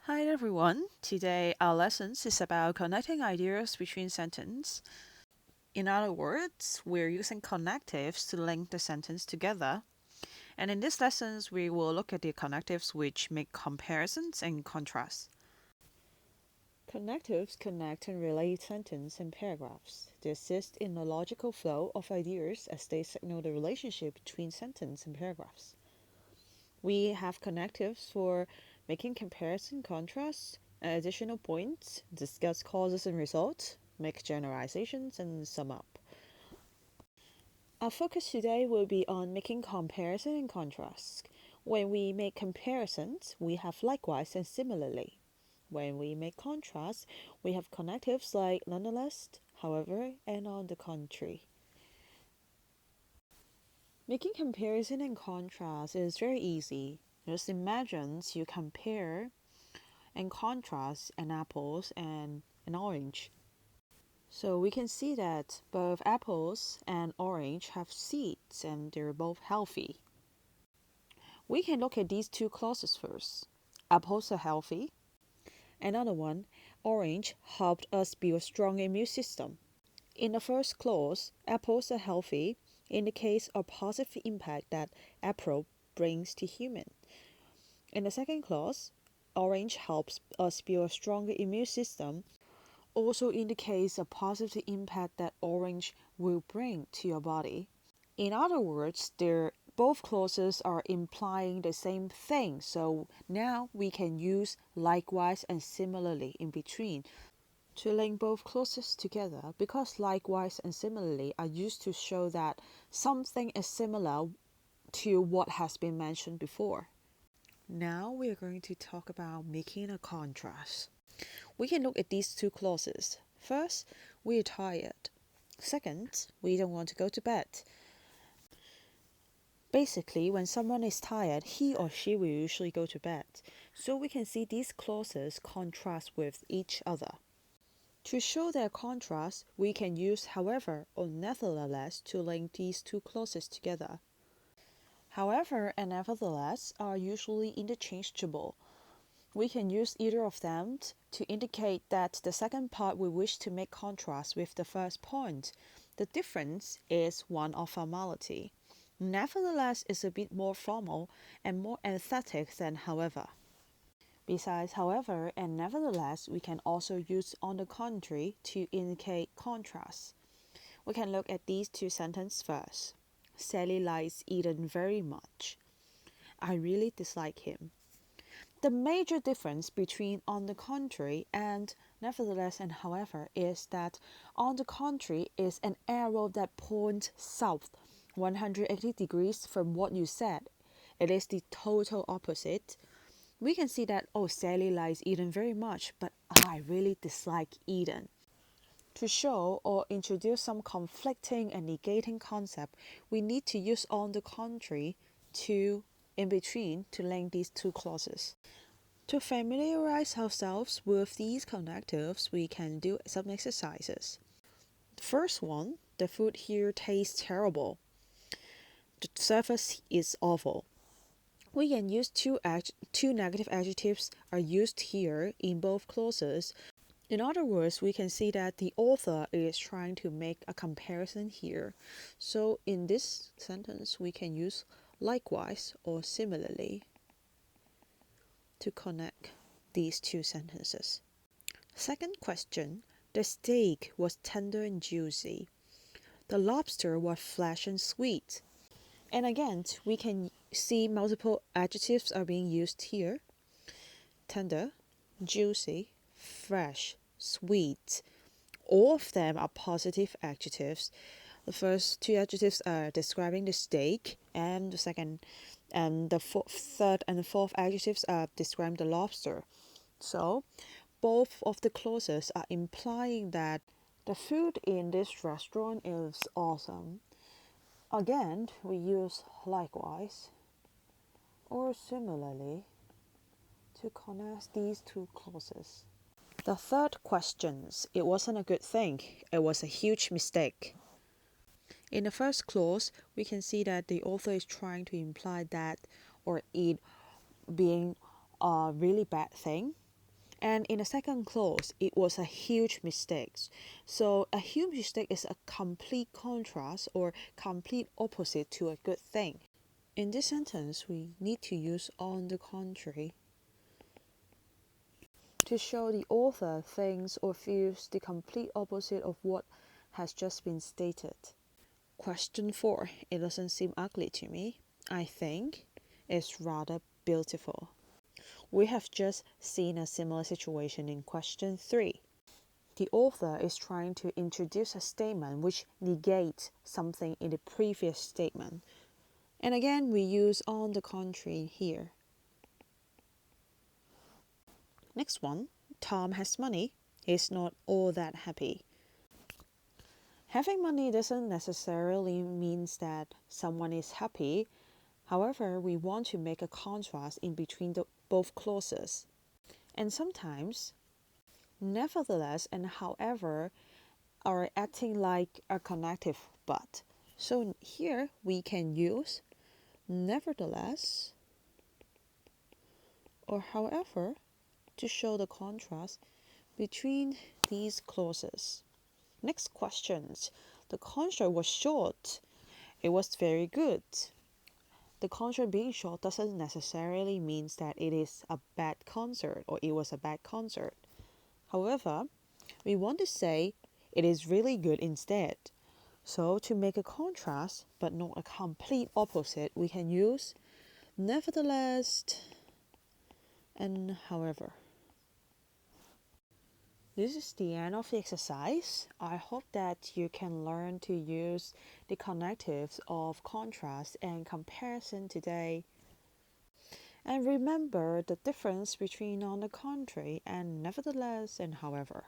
Hi everyone. Today our lesson is about connecting ideas between sentences. In other words, we're using connectives to link the sentence together. And in this lesson, we will look at the connectives which make comparisons and contrasts. Connectives connect and relate sentences and paragraphs. They assist in the logical flow of ideas as they signal the relationship between sentence and paragraphs. We have connectives for making comparison contrasts, additional points, discuss causes and results, make generalizations, and sum up. Our focus today will be on making comparison and contrasts. When we make comparisons, we have likewise and similarly. When we make contrasts, we have connectives like nonetheless, however, and on the contrary. Making comparison and contrast is very easy. Just imagine you compare and contrast an apples and an orange. So we can see that both apples and orange have seeds and they're both healthy. We can look at these two clauses first. Apples are healthy. Another one, orange helped us build a strong immune system. In the first clause, apples are healthy indicates a positive impact that apple brings to human. In the second clause, orange helps us build a stronger immune system also indicates a positive impact that orange will bring to your body. In other words, both clauses are implying the same thing, so now we can use likewise and similarly in between to link both clauses together because likewise and similarly are used to show that something is similar to what has been mentioned before. Now we are going to talk about making a contrast. We can look at these two clauses. First, we are tired. Second, we don't want to go to bed. Basically, when someone is tired, he or she will usually go to bed. So we can see these clauses contrast with each other. To show their contrast, we can use however or nevertheless to link these two clauses together. However and nevertheless are usually interchangeable. We can use either of them to indicate that the second part we wish to make contrast with the first point. The difference is one of formality. Nevertheless is a bit more formal and more emphatic than however. Besides however and nevertheless, we can also use on the contrary to indicate contrast. We can look at these two sentences first. Sally likes Eden very much. I really dislike him. The major difference between on the contrary and nevertheless and however is that on the contrary is an arrow that points south 180 degrees from what you said. It is the total opposite. We can see that, oh, Sally likes Eden very much, but I really dislike Eden. To show or introduce some conflicting and negating concept, we need to use on the contrary to in between to link these two clauses. To familiarize ourselves with these connectives, we can do some exercises. The first one, the food here tastes terrible. The service is awful. We can use two negative adjectives are used here in both clauses. In other words, we can see that the author is trying to make a comparison here. So in this sentence, we can use likewise or similarly to connect these two sentences. Second question, the steak was tender and juicy. The lobster was fresh and sweet. And again, we can see multiple adjectives are being used here. Tender, juicy, fresh, sweet. All of them are positive adjectives. The first two adjectives are describing the steak, and the second and the third and the fourth adjectives are describing the lobster. So both of the clauses are implying that the food in this restaurant is awesome. Again, we use likewise or similarly to connect these two clauses. The third question, it wasn't a good thing, it was a huge mistake. In the first clause, we can see that the author is trying to imply that or it being a really bad thing. And in the second clause, it was a huge mistake. So a huge mistake is a complete contrast or complete opposite to a good thing. In this sentence, we need to use on the contrary to show the author thinks or feels the complete opposite of what has just been stated. Question 4. It doesn't seem ugly to me. I think it's rather beautiful. We have just seen a similar situation in question 3. The author is trying to introduce a statement which negates something in the previous statement. And again, we use on the contrary here. Next one, Tom has money. He's not all that happy. Having money doesn't necessarily mean that someone is happy. However, we want to make a contrast in between both clauses. And sometimes, nevertheless and however are acting like a connective but. So here we can use nevertheless or however to show the contrast between these clauses. Next questions. The concert was short. It was very good. The concert being short doesn't necessarily mean that it is a bad concert or it was a bad concert. However, we want to say it is really good instead. So to make a contrast but not a complete opposite, we can use nevertheless and however. This is the end of the exercise. I hope that you can learn to use the connectives of contrast and comparison today. And remember the difference between on the contrary and nevertheless and however.